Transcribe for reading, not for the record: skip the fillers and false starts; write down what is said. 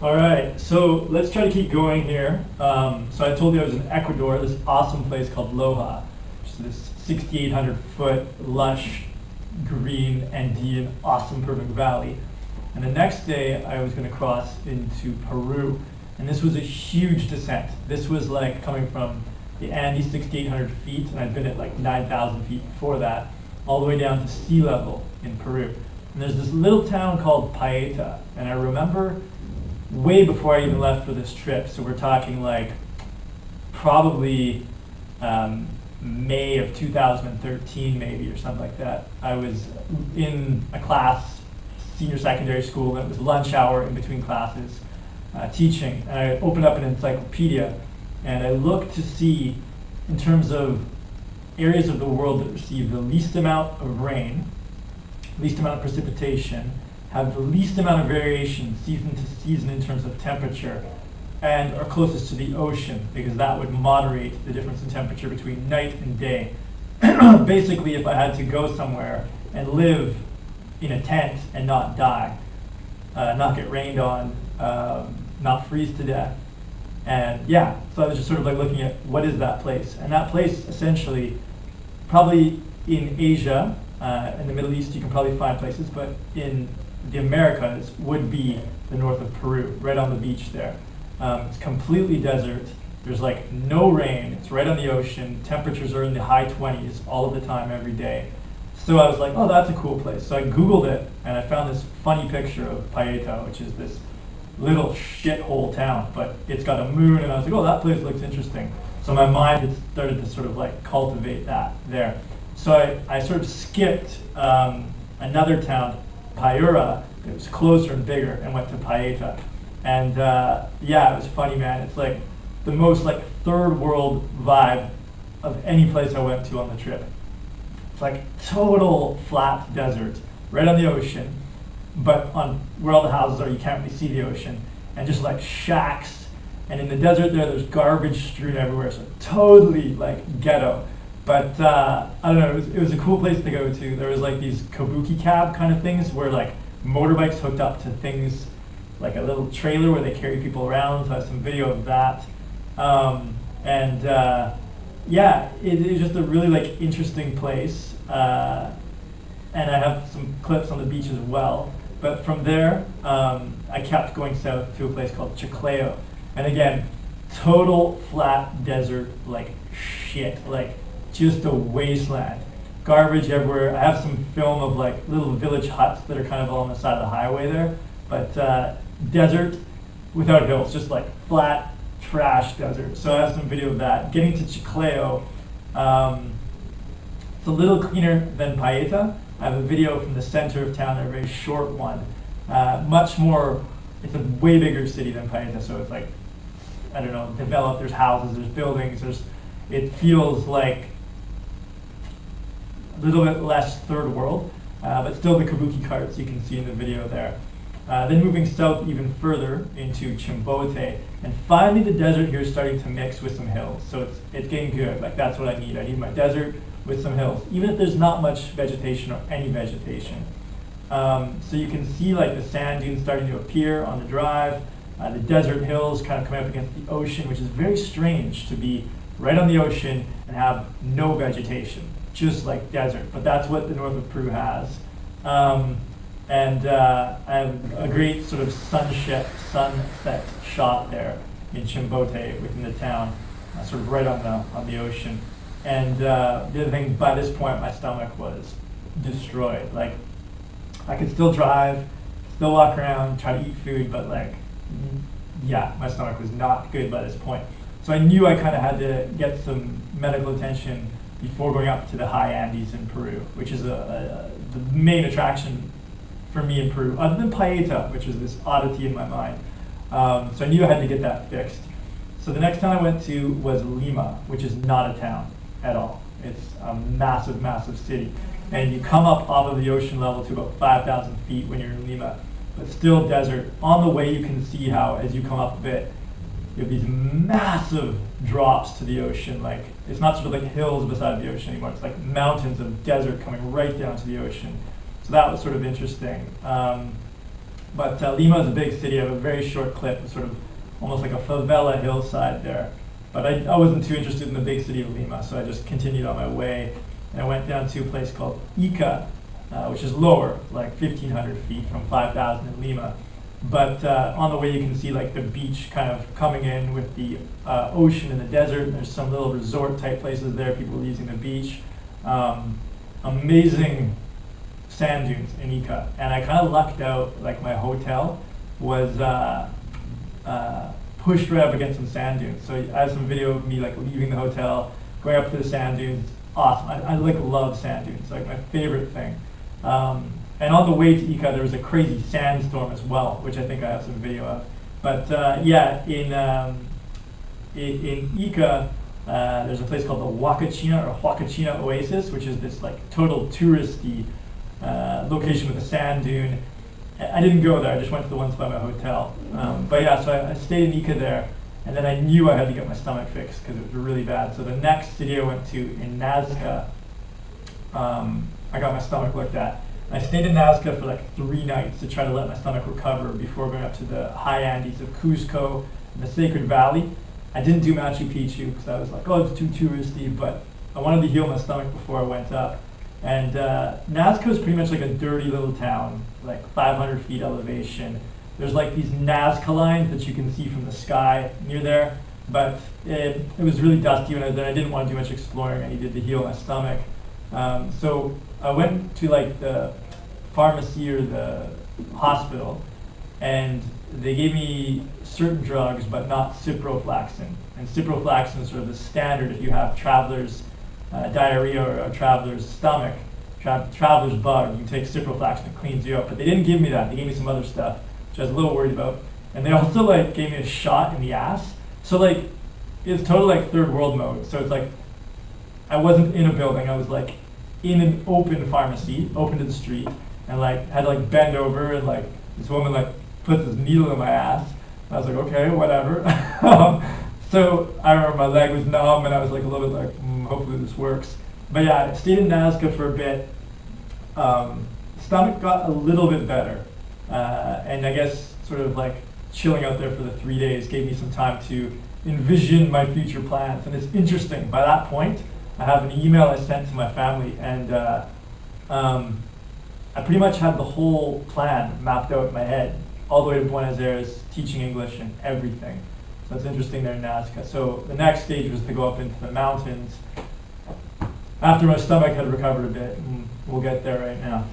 All right, so let's try to keep going here. So I told you I was in Ecuador, this awesome place called Loja, which is this 6,800 foot lush, green, Andean, awesome, perfect valley. And the next day I was going to cross into Peru, and this was a huge descent. This was like coming from the Andes, 6,800 feet, and I'd been at like 9,000 feet before that, all the way down to sea level in Peru. And there's this little town called Paita, and I remember way before I even left for this trip, so we're talking like probably May of 2013 maybe, or something like that. I was in a class, senior secondary school, and it was lunch hour in between classes, teaching. And I opened up an encyclopedia and I looked to see, in terms of areas of the world that receive the least amount of rain, least amount of precipitation, have the least amount of variation season to season in terms of temperature, and are closest to the ocean, because that would moderate the difference in temperature between night and day. Basically, if I had to go somewhere and live in a tent and not die, not get rained on, not freeze to death. And yeah, so I was just sort of like looking at what is that place. And that place, essentially, probably in Asia, in the Middle East, you can probably find places, but in the Americas would be the north of Peru, right on the beach there. It's completely desert. There's like no rain. It's right on the ocean. Temperatures are in the high 20s all of the time, every day. So I was like, oh, that's a cool place. So I Googled it, and I found this funny picture of Paita, which is this little shithole town, but it's got a moon, and I was like, oh, that place looks interesting. So my mind had started to sort of like cultivate that there. So I sort of skipped another town, Piura. It was closer and bigger, and went to Paita. And yeah, it was funny, man. It's like the most like third world vibe of any place I went to on the trip. It's like total flat desert, right on the ocean, but on where all the houses are, you can't really see the ocean, and just like shacks. And in the desert there's garbage strewn everywhere, so totally like ghetto. But I don't know, it was a cool place to go to. There was like these kabuki cab kind of things where like motorbikes hooked up to things, like a little trailer where they carry people around. So I have some video of that. Yeah, it's just a really like interesting place. And I have some clips on the beach as well. But from there, I kept going south to a place called Chiclayo. And again, total flat desert, like shit, like just a wasteland. Garbage everywhere. I have some film of like little village huts that are kind of all on the side of the highway there. But desert without hills, just like flat trash desert. So I have some video of that. Getting to Chiclayo, it's a little cleaner than Paita. I have a video from the center of town, a very short one. Much more, it's a way bigger city than Paita, so it's like, I don't know, developed, there's houses, there's buildings, it feels like a little bit less third world, but still the kabuki carts you can see in the video there. Then moving south even further into Chimbote, and finally the desert here is starting to mix with some hills, so it's getting good. Like that's what I need. I need my desert with some hills, even if there's not much vegetation or any vegetation. So you can see like the sand dunes starting to appear on the drive, the desert hills kind of coming up against the ocean, which is very strange to be right on the ocean and have no vegetation, just like desert. But that's what the north of Peru has. And I have a great sort of sunset shot there in Chimbote within the town, sort of right on the ocean. And the other thing, by this point, my stomach was destroyed. Like, I could still drive, still walk around, try to eat food, but like, yeah, my stomach was not good by this point. So I knew I kind of had to get some medical attention before going up to the high Andes in Peru, which is the main attraction for me in Peru, other than Paita, which is this oddity in my mind. So I knew I had to get that fixed. So the next town I went to was Lima, which is not a town at all. It's a massive, massive city. And you come up off of the ocean level to about 5,000 feet when you're in Lima, but still desert. On the way you can see how, as you come up a bit, you have these massive drops to the ocean. Like, it's not sort of like hills beside the ocean anymore. It's like mountains of desert coming right down to the ocean. So that was sort of interesting. But Lima is a big city. I have a very short clip, it's sort of almost like a favela hillside there. But I wasn't too interested in the big city of Lima, so I just continued on my way. And I went down to a place called Ica, which is lower, like 1,500 feet from 5,000 in Lima. But on the way you can see like the beach kind of coming in with the ocean and the desert. There's some little resort type places there, people using the beach. Amazing sand dunes in Ica. And I kind of lucked out, like my hotel was pushed right up against some sand dunes. So I have some video of me like leaving the hotel, going up to the sand dunes. Awesome. I like love sand dunes, like my favorite thing. And on the way to Ica, there was a crazy sandstorm as well, which I think I have some video of. But yeah, in Ica, there's a place called the Huacachina Oasis, which is this like total touristy location with a sand dune. I didn't go there, I just went to the ones by my hotel. But yeah, so I stayed in Ica there, and then I knew I had to get my stomach fixed because it was really bad. So the next city I went to in Nazca, I got my stomach looked at. I stayed in Nazca for like 3 nights to try to let my stomach recover before going up to the high Andes of Cusco and the Sacred Valley. I didn't do Machu Picchu because I was like, oh, it's too touristy, but I wanted to heal my stomach before I went up. And Nazca is pretty much like a dirty little town, like 500 feet elevation. There's like these Nazca lines that you can see from the sky near there, but it was really dusty when I was there. I didn't want to do much exploring. I needed to heal my stomach. So I went to like the pharmacy or the hospital, and they gave me certain drugs, but not ciprofloxacin. And ciprofloxacin is sort of the standard if you have traveler's diarrhea or a traveler's stomach, traveler's bug. You can take ciprofloxacin, it cleans you up. But they didn't give me that. They gave me some other stuff, which I was a little worried about. And they also like gave me a shot in the ass. So like it's totally like third world mode. So it's like I wasn't in a building. I was like in an open pharmacy, open to the street, and like had to like bend over, and like this woman like put this needle in my ass. I was like, okay, whatever. So I remember my leg was numb, and I was like a little bit like, hopefully this works. But yeah, I stayed in Nazca for a bit. Stomach got a little bit better, and I guess sort of like chilling out there for the 3 days gave me some time to envision my future plans. And it's interesting, by that point, I have an email I sent to my family, and I pretty much had the whole plan mapped out in my head, all the way to Buenos Aires, teaching English and everything. So it's interesting there in Nazca. So the next stage was to go up into the mountains after my stomach had recovered a bit, and we'll get there right now.